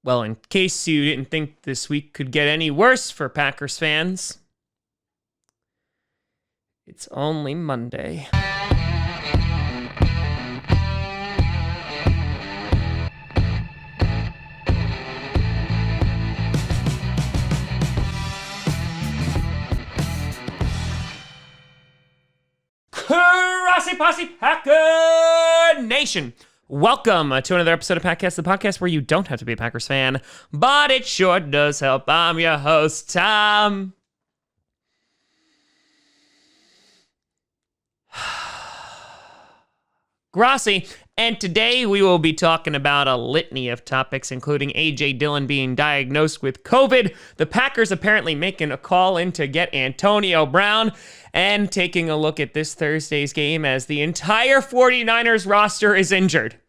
Well, in case you didn't think this week could get any worse for Packers fans, it's only Monday. Grossi Posse Packer Nation. Welcome to another episode of Packcast, the podcast where you don't have to be a Packers fan, but it sure does help. I'm your host, Tom. Grossi, and today we will be talking about a litany of topics, including A.J. Dillon being diagnosed with COVID, the Packers apparently making a call in to get Antonio Brown, and taking a look at this Thursday's game as the entire 49ers roster is injured.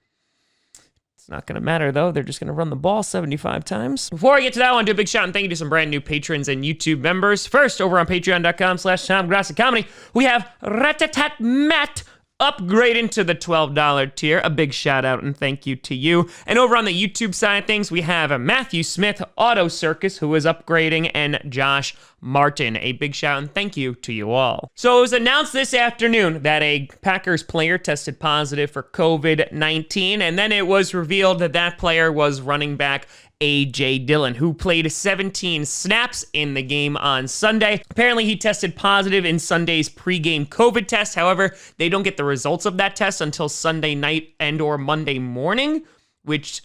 It's not going to matter, though. They're just going to run the ball 75 times. Before I get to that, I want to do a big shout and thank you to some brand new patrons and YouTube members. First, over on patreon.com/TomGrossiComedy, we have Ratatat Matt, upgrading to the $12 tier. A big shout out and thank you to you. And over on the YouTube side of things, we have Matthew Smith, Auto Circus, who is upgrading, and Josh Martin. A big shout and thank you to you all. So it was announced this afternoon that a Packers player tested positive for COVID-19, and then it was revealed that that player was running back A.J. Dillon, who played 17 snaps in the game on Sunday. Apparently, he tested positive in Sunday's pregame COVID test. However, they don't get the results of that test until Sunday night and or Monday morning, which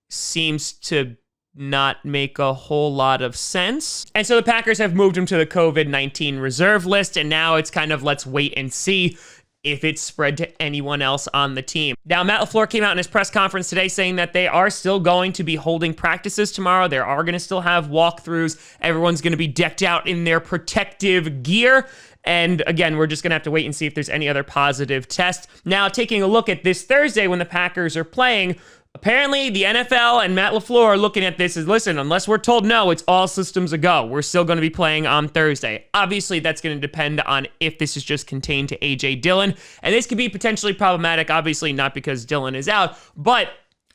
seems to not make a whole lot of sense. And so the Packers have moved him to the COVID-19 reserve list, and now it's kind of let's wait and see if it's spread to anyone else on the team. Now, Matt LaFleur came out in his press conference today saying that they are still going to be holding practices tomorrow. They are going to still have walkthroughs. Everyone's going to be decked out in their protective gear. And again, we're just going to have to wait and see if there's any other positive test. Now, taking a look at this Thursday when the Packers are playing, apparently, the NFL and Matt LaFleur are looking at this as, listen, unless we're told no, it's all systems a go. We're still going to be playing on Thursday. Obviously, that's going to depend on if this is just contained to A.J. Dillon. And this could be potentially problematic, obviously not because Dillon is out, but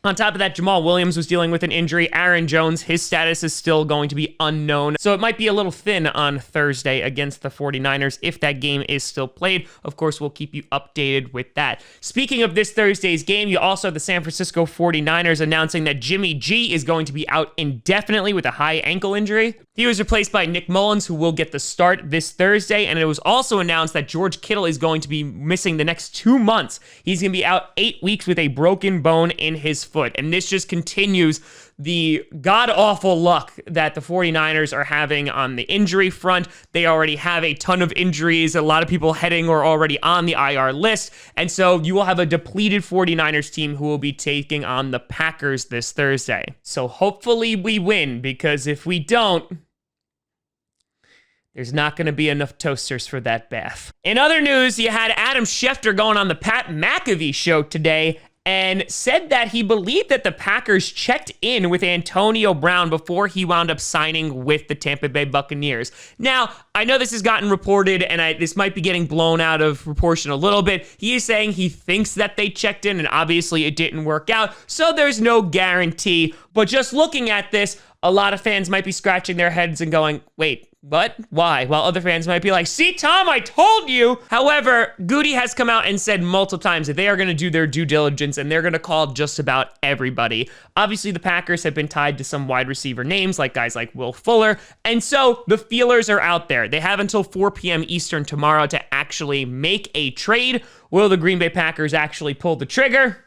on top of that, Jamal Williams was dealing with an injury. Aaron Jones, his status is still going to be unknown. So it might be a little thin on Thursday against the 49ers if that game is still played. Of course, we'll keep you updated with that. Speaking of this Thursday's game, you also have the San Francisco 49ers announcing that Jimmy G is going to be out indefinitely with a high ankle injury. He was replaced by Nick Mullins, who will get the start this Thursday. And it was also announced that George Kittle is going to be missing the next 2 months. He's going to be out 8 weeks with a broken bone in his foot. And this just continues the god-awful luck that the 49ers are having on the injury front. They already have a ton of injuries. A lot of people heading or already on the IR list. And so you will have a depleted 49ers team who will be taking on the Packers this Thursday. So hopefully we win, because if we don't, there's not going to be enough toasters for that bath. In other news, you had Adam Schefter going on the Pat McAfee show today and said that he believed that the Packers checked in with Antonio Brown before he wound up signing with the Tampa Bay Buccaneers. Now, I know this has gotten reported, and this might be getting blown out of proportion a little bit. He is saying he thinks that they checked in, and obviously it didn't work out, so there's no guarantee. But just looking at this, a lot of fans might be scratching their heads and going, wait, what? Why? While other fans might be like, see, Tom, I told you. However, Goody has come out and said multiple times that they are going to do their due diligence and they're going to call just about everybody. Obviously, the Packers have been tied to some wide receiver names, like guys like Will Fuller. And so the feelers are out there. They have until 4 p.m. Eastern tomorrow to actually make a trade. Will the Green Bay Packers actually pull the trigger?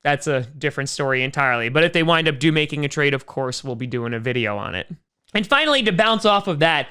That's a different story entirely. But if they wind up making a trade, of course, we'll be doing a video on it. And finally, to bounce off of that,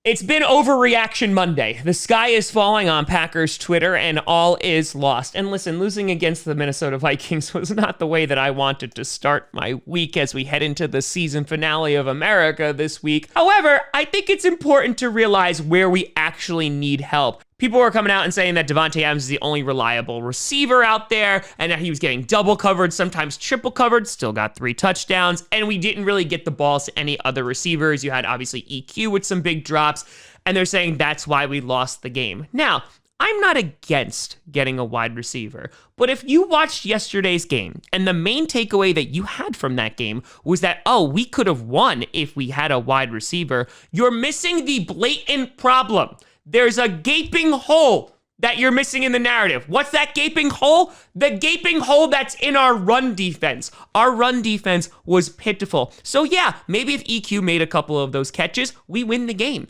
it's been Overreaction Monday. The sky is falling on Packers Twitter and all is lost. And listen, losing against the Minnesota Vikings was not the way that I wanted to start my week as we head into the season finale of America this week. However, I think it's important to realize where we actually need help. People were coming out and saying that Davante Adams is the only reliable receiver out there and that he was getting double covered, sometimes triple covered, still got 3 touchdowns, and we didn't really get the balls to any other receivers. You had obviously EQ with some big drops, and they're saying that's why we lost the game. Now, I'm not against getting a wide receiver, but if you watched yesterday's game and the main takeaway that you had from that game was that, oh, we could have won if we had a wide receiver, you're missing the blatant problem. There's a gaping hole that you're missing in the narrative. What's that gaping hole? The gaping hole that's in our run defense. Our run defense was pitiful. So yeah, maybe if EQ made a couple of those catches, we win the game.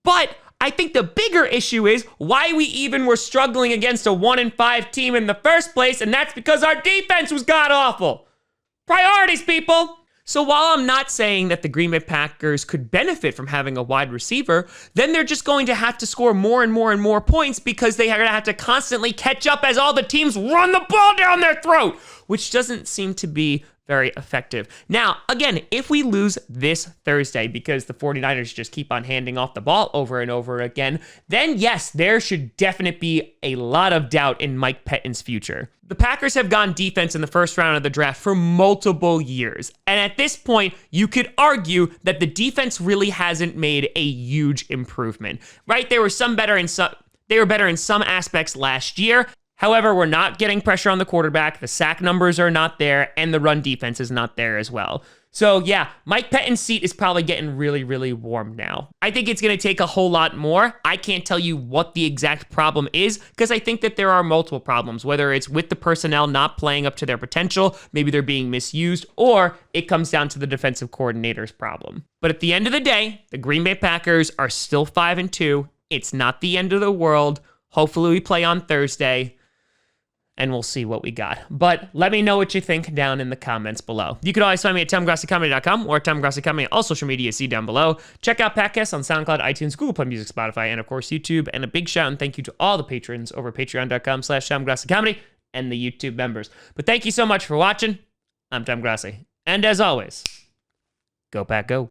But I think the bigger issue is why we even were struggling against a 1-5 team in the first place, and that's because our defense was god-awful. Priorities, people! So while I'm not saying that the Green Bay Packers could benefit from having a wide receiver, then they're just going to have to score more and more and more points because they are going to have to constantly catch up as all the teams run the ball down their throat, which doesn't seem to be very effective. Now, again, if we lose this Thursday because the 49ers just keep on handing off the ball over and over again, then yes, there should definitely be a lot of doubt in Mike Pettine's future. The Packers have gone defense in the first round of the draft for multiple years, and at this point, you could argue that the defense really hasn't made a huge improvement, right? They were better in some aspects last year. However, we're not getting pressure on the quarterback, the sack numbers are not there, and the run defense is not there as well. So yeah, Mike Pettine's seat is probably getting really, really warm now. I think it's going to take a whole lot more. I can't tell you what the exact problem is because I think that there are multiple problems, whether it's with the personnel not playing up to their potential, maybe they're being misused, or it comes down to the defensive coordinator's problem. But at the end of the day, the Green Bay Packers are still 5-2. It's not the end of the world. Hopefully we play on Thursday, and we'll see what we got. But let me know what you think down in the comments below. You can always find me at TomGrossiComedy.com or TomGrossiComedy on all social media, see down below. Check out podcasts on SoundCloud, iTunes, Google Play Music, Spotify, and of course YouTube. And a big shout and thank you to all the patrons over at patreon.com/TomGrossiComedy and the YouTube members. But thank you so much for watching. I'm Tom Grossi. And as always, go Pack Go.